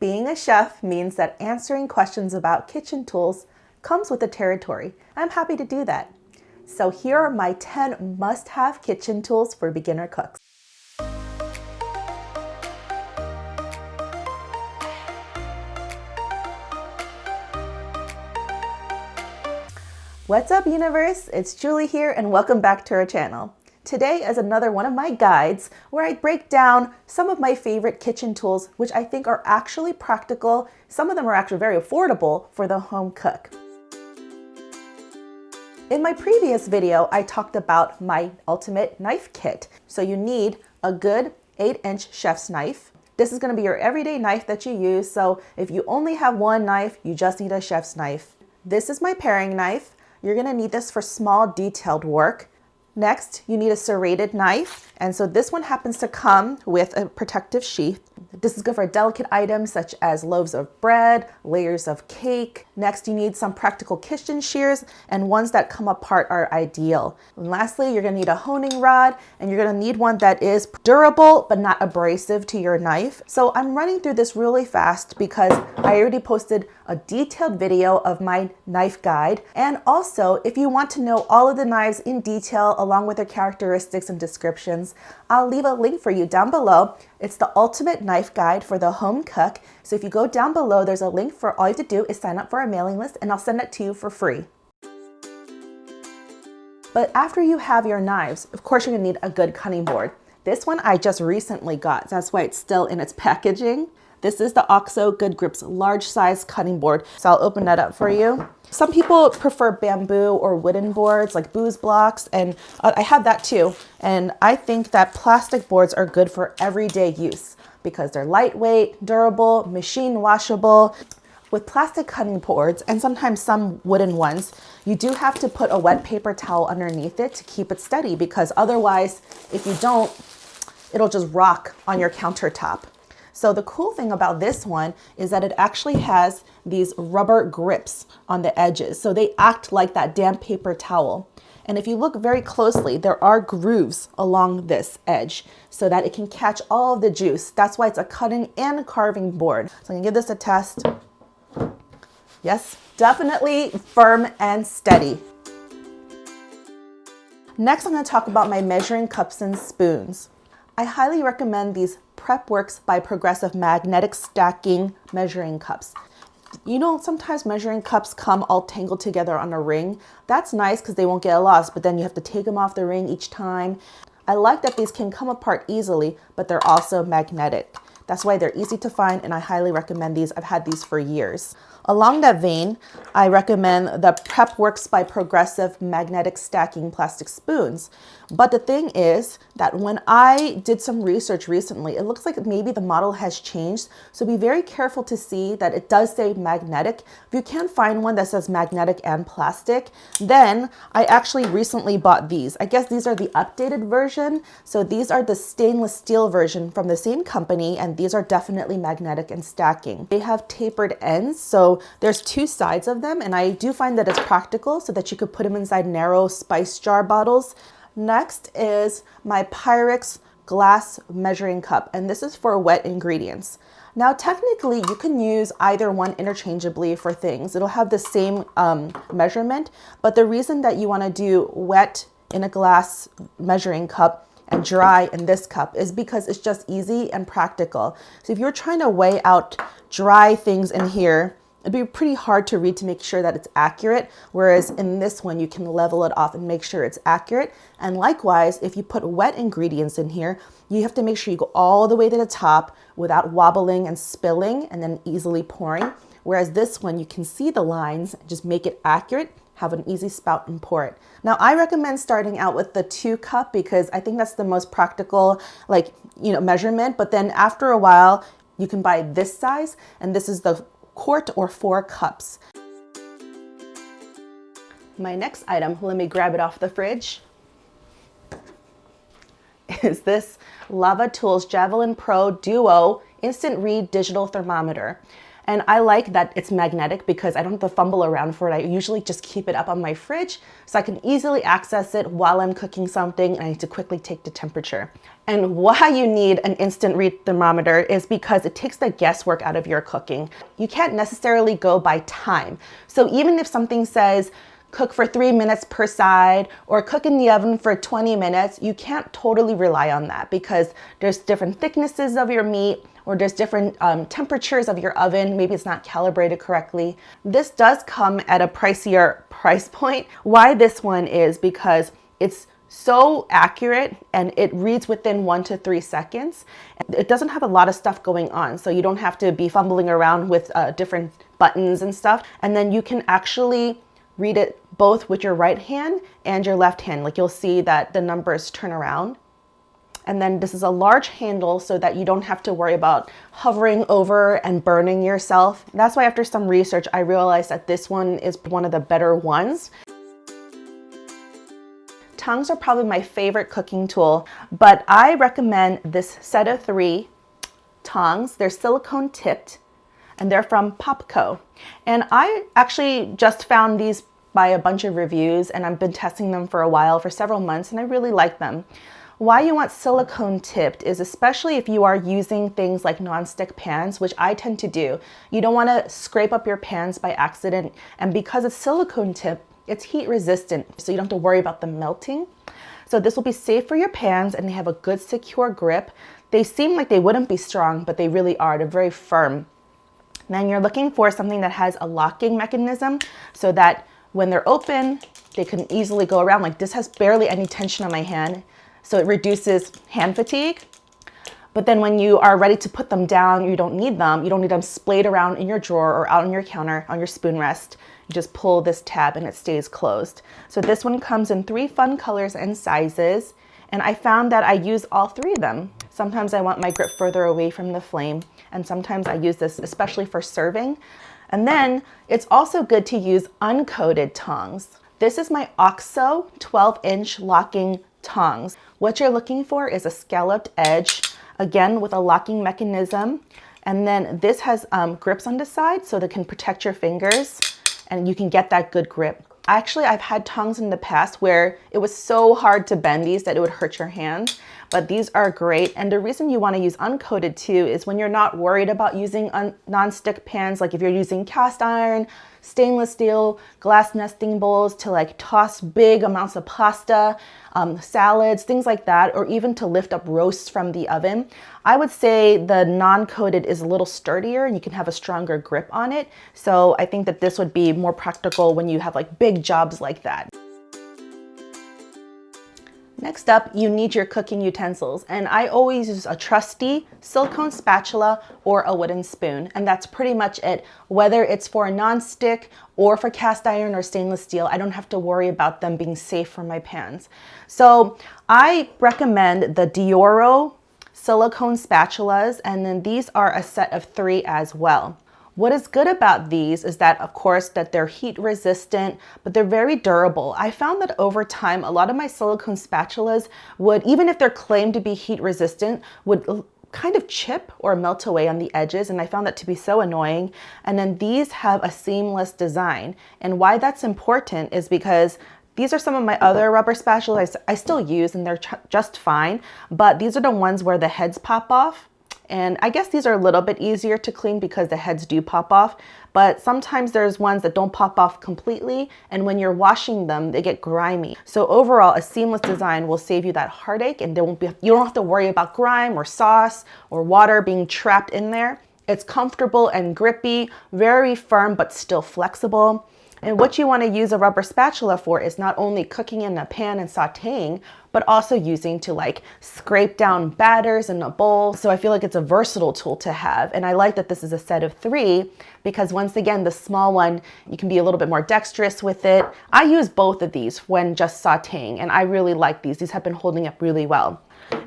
Being a chef means that answering questions about kitchen tools comes with the territory. I'm happy to do that. So here are my 10 must-have kitchen tools for beginner cooks. What's up, universe? It's Julie here, and welcome back to our channel. Today is another one of my guides where I break down some of my favorite kitchen tools, which I think are actually practical. Some of them are actually very affordable for the home cook. In my previous video, I talked about my ultimate knife kit. So you need a good 8-inch chef's knife. This is going to be your everyday knife that you use. So if you only have one knife, you just need a chef's knife. This is my paring knife. You're going to need this for small detailed work. Next, you need a serrated knife. And so this one happens to come with a protective sheath. This is good for delicate items such as loaves of bread, layers of cake. Next, you need some practical kitchen shears, and ones that come apart are ideal. And lastly, you're gonna need a honing rod, and you're gonna need one that is durable but not abrasive to your knife. So I'm running through this really fast because I already posted a detailed video of my knife guide. And also, if you want to know all of the knives in detail along with their characteristics and descriptions, I'll leave a link for you down below. It's the ultimate knife guide for the home cook. So if you go down below, there's a link for all you have to do is sign up for our mailing list, and I'll send it to you for free. But after you have your knives, of course, you're gonna need a good cutting board. This one I just recently got. That's why it's still in its packaging. This is the OXO Good Grips large size cutting board. So I'll open that up for you. Some people prefer bamboo or wooden boards like booze blocks, and I have that too. And I think that plastic boards are good for everyday use because they're lightweight, durable, machine washable. With plastic cutting boards, and sometimes some wooden ones, you do have to put a wet paper towel underneath it to keep it steady, because otherwise, if you don't, it'll just rock on your countertop. So the cool thing about this one is that it actually has these rubber grips on the edges. So they act like that damp paper towel. And if you look very closely, there are grooves along this edge so that it can catch all of the juice. That's why it's a cutting and carving board. So I'm gonna give this a test. Yes, definitely firm and steady. Next, I'm gonna talk about my measuring cups and spoons. I highly recommend these PrepWorks by Progressive magnetic stacking measuring cups. You know, sometimes measuring cups come all tangled together on a ring. That's nice because they won't get lost, but then you have to take them off the ring each time. I like that these can come apart easily, but they're also magnetic. That's why they're easy to find, and I highly recommend these. I've had these for years. Along that vein, I recommend the PrepWorks by Progressive magnetic stacking plastic spoons. But the thing is that when I did some research recently, it looks like maybe the model has changed. So be very careful to see that it does say magnetic. If you can't find one that says magnetic and plastic, then I actually recently bought these. I guess these are the updated version. So these are the stainless steel version from the same company, and these are definitely magnetic and stacking. They have tapered ends, so there's two sides of them, and I do find that it's practical so that you could put them inside narrow spice jar bottles. Next is my Pyrex glass measuring cup, and this is for wet ingredients. Now, technically, you can use either one interchangeably for things. It'll have the same measurement, but the reason that you want to do wet in a glass measuring cup and dry in this cup is because it's just easy and practical. So if you're trying to weigh out dry things in here, it'd be pretty hard to read to make sure that it's accurate, whereas in this one, you can level it off and make sure it's accurate. And likewise, if you put wet ingredients in here, you have to make sure you go all the way to the top without wobbling and spilling and then easily pouring. Whereas this one, you can see the lines, just make it accurate, have an easy spout and pour it. Now, I recommend starting out with the 2 cup because I think that's the most practical, measurement. But then after a while, you can buy this size, and this is the quart or 4 cups. My next item, let me grab it off the fridge, is this Lava Tools Javelin Pro Duo Instant Read Digital Thermometer. And I like that it's magnetic because I don't have to fumble around for it. I usually just keep it up on my fridge so I can easily access it while I'm cooking something and I need to quickly take the temperature. And why you need an instant read thermometer is because it takes the guesswork out of your cooking. You can't necessarily go by time. So even if something says cook for 3 minutes per side or cook in the oven for 20 minutes, you can't totally rely on that because there's different thicknesses of your meat or there's different temperatures of your oven. Maybe it's not calibrated correctly. This does come at a pricier price point. Why this one is because it's so accurate and it reads within 1 to 3 seconds. It doesn't have a lot of stuff going on, so you don't have to be fumbling around with different buttons and stuff. And then you can actually read it both with your right hand and your left hand. Like you'll see that the numbers turn around. And then this is a large handle so that you don't have to worry about hovering over and burning yourself. That's why after some research, I realized that this one is one of the better ones. Tongs are probably my favorite cooking tool, but I recommend this set of 3 tongs. They're silicone tipped and they're from Popco. And I actually just found these by a bunch of reviews and I've been testing them for a while, for several months, and I really like them. Why you want silicone tipped is especially if you are using things like nonstick pans, which I tend to do. You don't want to scrape up your pans by accident, and because it's silicone tipped, it's heat resistant, so you don't have to worry about them melting. So this will be safe for your pans and they have a good secure grip. They seem like they wouldn't be strong, but they really are. They're very firm. Then you're looking for something that has a locking mechanism so that when they're open, they can easily go around. Like this has barely any tension on my hand, so it reduces hand fatigue. But then when you are ready to put them down, you don't need them. You don't need them splayed around in your drawer or out on your counter, on your spoon rest. You just pull this tab and it stays closed. So this one comes in 3 fun colors and sizes. And I found that I use all 3 of them. Sometimes I want my grip further away from the flame. And sometimes I use this especially for serving. And then it's also good to use uncoated tongs. This is my OXO 12-inch locking tongs. What you're looking for is a scalloped edge, again with a locking mechanism. And then this has grips on the side so that can protect your fingers and you can get that good grip. Actually, I've had tongs in the past where it was so hard to bend these that it would hurt your hand, but these are great. And the reason you want to use uncoated too is when you're not worried about using non-stick pans, like if you're using cast iron, stainless steel, glass nesting bowls to like toss big amounts of pasta, salads, things like that, or even to lift up roasts from the oven. I would say the non-coated is a little sturdier and you can have a stronger grip on it. So I think that this would be more practical when you have like big jobs like that. Next up, you need your cooking utensils, and I always use a trusty silicone spatula or a wooden spoon, and that's pretty much it. Whether it's for a non-stick or for cast iron or stainless steel, I don't have to worry about them being safe for my pans. So I recommend the Dioro silicone spatulas, and then these are a set of 3 as well. What is good about these is that, of course, that they're heat resistant, but they're very durable. I found that over time, a lot of my silicone spatulas would, even if they're claimed to be heat resistant, would kind of chip or melt away on the edges, and I found that to be so annoying. And then these have a seamless design. And why that's important is because these are some of my other rubber spatulas I still use, and they're just fine, but these are the ones where the heads pop off. And I guess these are a little bit easier to clean because the heads do pop off, but sometimes there's ones that don't pop off completely, and when you're washing them, they get grimy. So overall, a seamless design will save you that heartache, and you don't have to worry about grime or sauce or water being trapped in there. It's comfortable and grippy, very firm but still flexible. And what you want to use a rubber spatula for is not only cooking in a pan and sauteing, but also using to like scrape down batters in a bowl. So I feel like it's a versatile tool to have. And I like that this is a set of 3 because once again, the small one, you can be a little bit more dexterous with it. I use both of these when just sauteing, and I really like these. These have been holding up really well.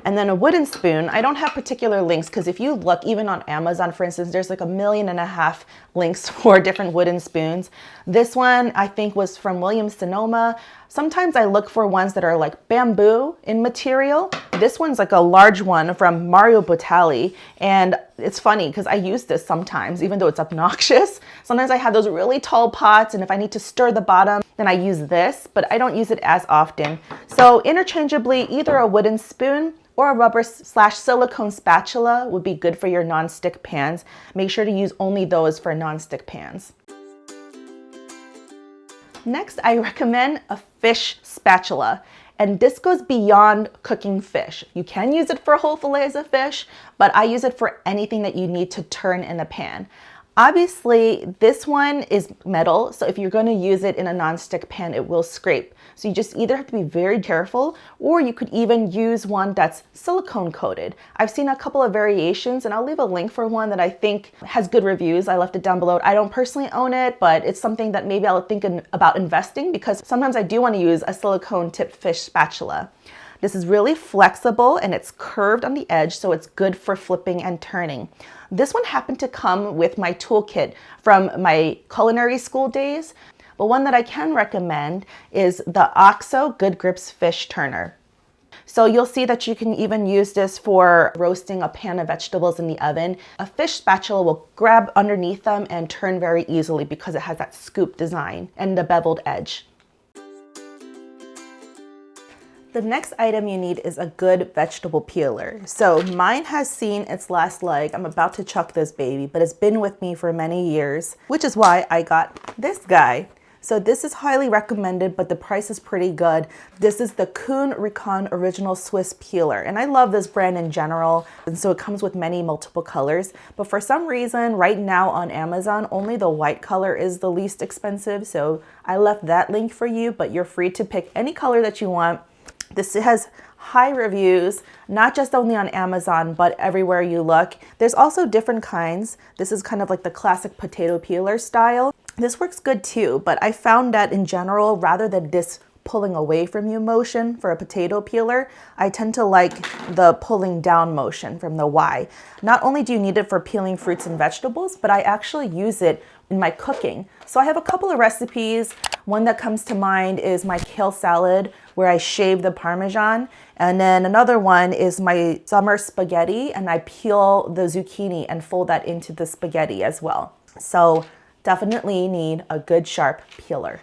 And then a wooden spoon, I don't have particular links because if you look even on Amazon, for instance, there's like 1.5 million links for different wooden spoons. This one I think was from Williams Sonoma. Sometimes I look for ones that are like bamboo in material, This one's like a large one from Mario Batali, and it's funny because I use this sometimes, even though it's obnoxious. Sometimes I have those really tall pots, and if I need to stir the bottom, then I use this, but I don't use it as often. So interchangeably, either a wooden spoon or a rubber/silicone spatula would be good for your non-stick pans. Make sure to use only those for non-stick pans. Next, I recommend a fish spatula. And this goes beyond cooking fish. You can use it for whole fillets of fish, but I use it for anything that you need to turn in a pan. Obviously, this one is metal, so if you're going to use it in a non-stick pan, it will scrape. So you just either have to be very careful, or you could even use one that's silicone coated. I've seen a couple of variations, and I'll leave a link for one that I think has good reviews. I left it down below. I don't personally own it, but it's something that maybe I'll think about investing, because sometimes I do want to use a silicone tipped fish spatula. This is really flexible and it's curved on the edge, so it's good for flipping and turning. This one happened to come with my toolkit from my culinary school days, but one that I can recommend is the OXO Good Grips Fish Turner. So you'll see that you can even use this for roasting a pan of vegetables in the oven. A fish spatula will grab underneath them and turn very easily because it has that scoop design and the beveled edge. The next item you need is a good vegetable peeler. So mine has seen its last leg. I'm about to chuck this baby, but it's been with me for many years, which is why I got this guy. So this is highly recommended, but the price is pretty good. This is the Kuhn Recon Original Swiss Peeler, and I love this brand in general, and so it comes with many multiple colors. But for some reason, right now on Amazon, only the white color is the least expensive, so I left that link for you, but you're free to pick any color that you want. This has high reviews, not just only on Amazon, but everywhere you look. There's also different kinds. This is kind of like the classic potato peeler style. This works good too, but I found that in general, rather than this pulling away from you motion for a potato peeler, I tend to like the pulling down motion from the Y. Not only do you need it for peeling fruits and vegetables, but I actually use it in my cooking. So I have a couple of recipes. One that comes to mind is my kale salad, where I shave the Parmesan. And then another one is my summer spaghetti, and I peel the zucchini and fold that into the spaghetti as well. So definitely need a good sharp peeler.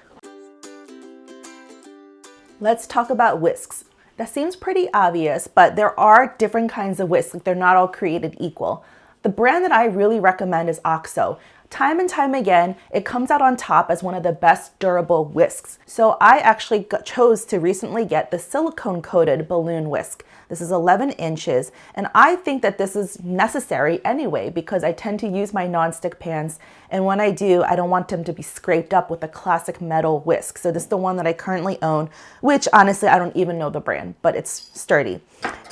Let's talk about whisks. That seems pretty obvious, but there are different kinds of whisks. They're not all created equal. The brand that I really recommend is OXO. Time and time again, it comes out on top as one of the best durable whisks. So I actually chose to recently get the silicone coated balloon whisk. This is 11 inches, and I think that this is necessary anyway because I tend to use my non-stick pans, and when I do, I don't want them to be scraped up with a classic metal whisk. So this is the one that I currently own, which honestly, I don't even know the brand, but it's sturdy.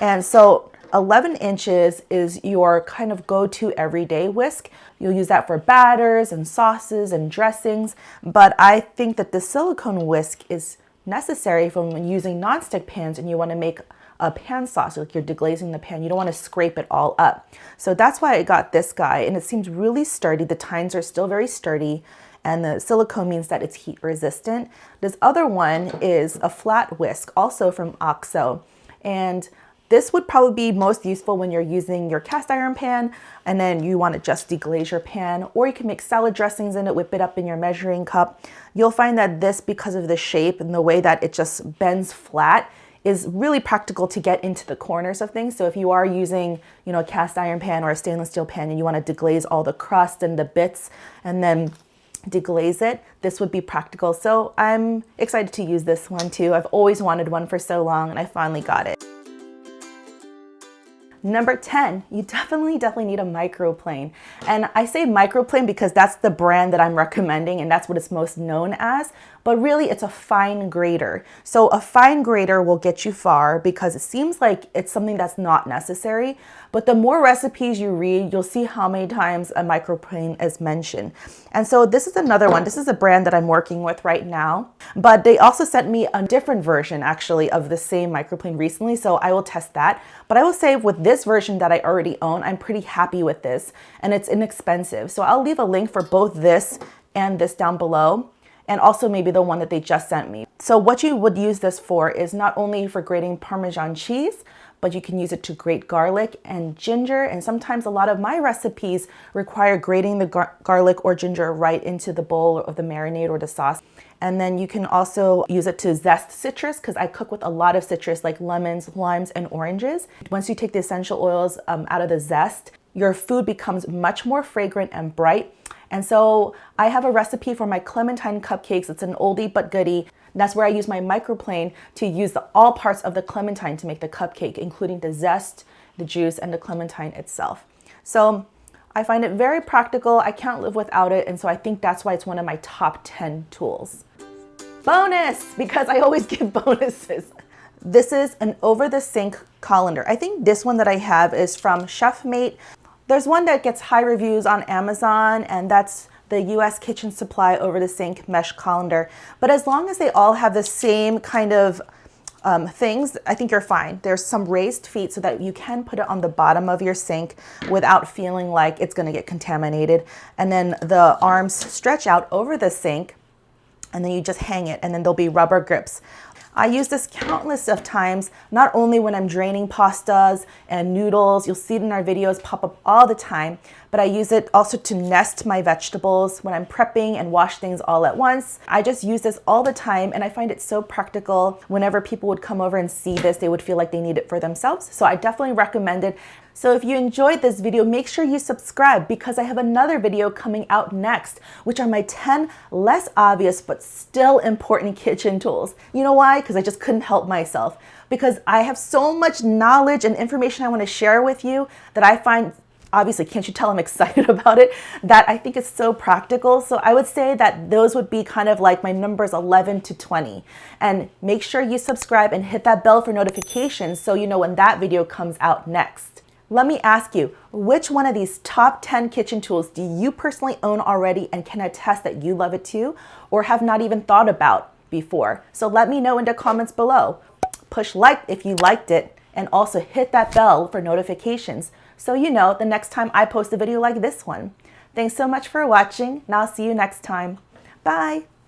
And so 11 inches is your kind of go-to everyday whisk. You'll use that for batters and sauces and dressings, but I think that the silicone whisk is necessary for when using non-stick pans and you want to make a pan sauce, like you're deglazing the pan. You don't want to scrape it all up. So that's why I got this guy, and it seems really sturdy. The tines are still very sturdy, and the silicone means that it's heat resistant. This other one is a flat whisk, also from OXO, and this would probably be most useful when you're using your cast iron pan and then you want to just deglaze your pan, or you can make salad dressings in it, whip it up in your measuring cup. You'll find that this, because of the shape and the way that it just bends flat, is really practical to get into the corners of things. So if you are using, a cast iron pan or a stainless steel pan and you want to deglaze all the crust and the bits and then deglaze it, this would be practical. So I'm excited to use this one too. I've always wanted one for so long and I finally got it. Number 10, you definitely need a microplane. And I say microplane because that's the brand that I'm recommending and that's what it's most known as, but really it's a fine grater. So a fine grater will get you far because it seems like it's something that's not necessary, but the more recipes you read, you'll see how many times a microplane is mentioned. And so this is another one. This is a brand that I'm working with right now, but they also sent me a different version actually of the same microplane recently, so I will test that. But I will say with this version that I already own, I'm pretty happy with this and it's inexpensive. So I'll leave a link for both this and this down below, and also maybe the one that they just sent me. So what you would use this for is not only for grating Parmesan cheese, but you can use it to grate garlic and ginger. And sometimes a lot of my recipes require grating the garlic or ginger right into the bowl of the marinade or the sauce. And then you can also use it to zest citrus, because I cook with a lot of citrus like lemons, limes, and oranges. Once you take the essential oils out of the zest, your food becomes much more fragrant and bright. And so I have a recipe for my clementine cupcakes. It's an oldie but goodie. That's where I use my microplane to use all parts of the clementine to make the cupcake, including the zest, the juice, and the clementine itself. So I find it very practical. I can't live without it. And so I think that's why it's one of my top 10 tools. Bonus, because I always give bonuses. This is an over-the-sink colander. I think this one that I have is from ChefMate. There's one that gets high reviews on Amazon, and that's the US Kitchen Supply over-the-sink mesh colander. But as long as they all have the same kind of things, I think you're fine. There's some raised feet so that you can put it on the bottom of your sink without feeling like it's gonna get contaminated. And then the arms stretch out over the sink, and then you just hang it, and then there'll be rubber grips. I use this countless of times, not only when I'm draining pastas and noodles, you'll see it in our videos pop up all the time, but I use it also to nest my vegetables when I'm prepping and wash things all at once. I just use this all the time, and I find it so practical. Whenever people would come over and see this, they would feel like they need it for themselves. So I definitely recommend it. So if you enjoyed this video, make sure you subscribe, because I have another video coming out next, which are my 10 less obvious but still important kitchen tools. You know why? Because I just couldn't help myself. Because I have so much knowledge and information I want to share with you that I find, obviously, can't you tell I'm excited about it, that I think it's so practical. So I would say that those would be kind of like my numbers 11 to 20. And make sure you subscribe and hit that bell for notifications so you know when that video comes out next. Let me ask you, which one of these top 10 kitchen tools do you personally own already and can attest that you love it too, or have not even thought about before? So let me know in the comments below. Push like if you liked it, and also hit that bell for notifications so you know the next time I post a video like this one. Thanks so much for watching, and I'll see you next time. Bye.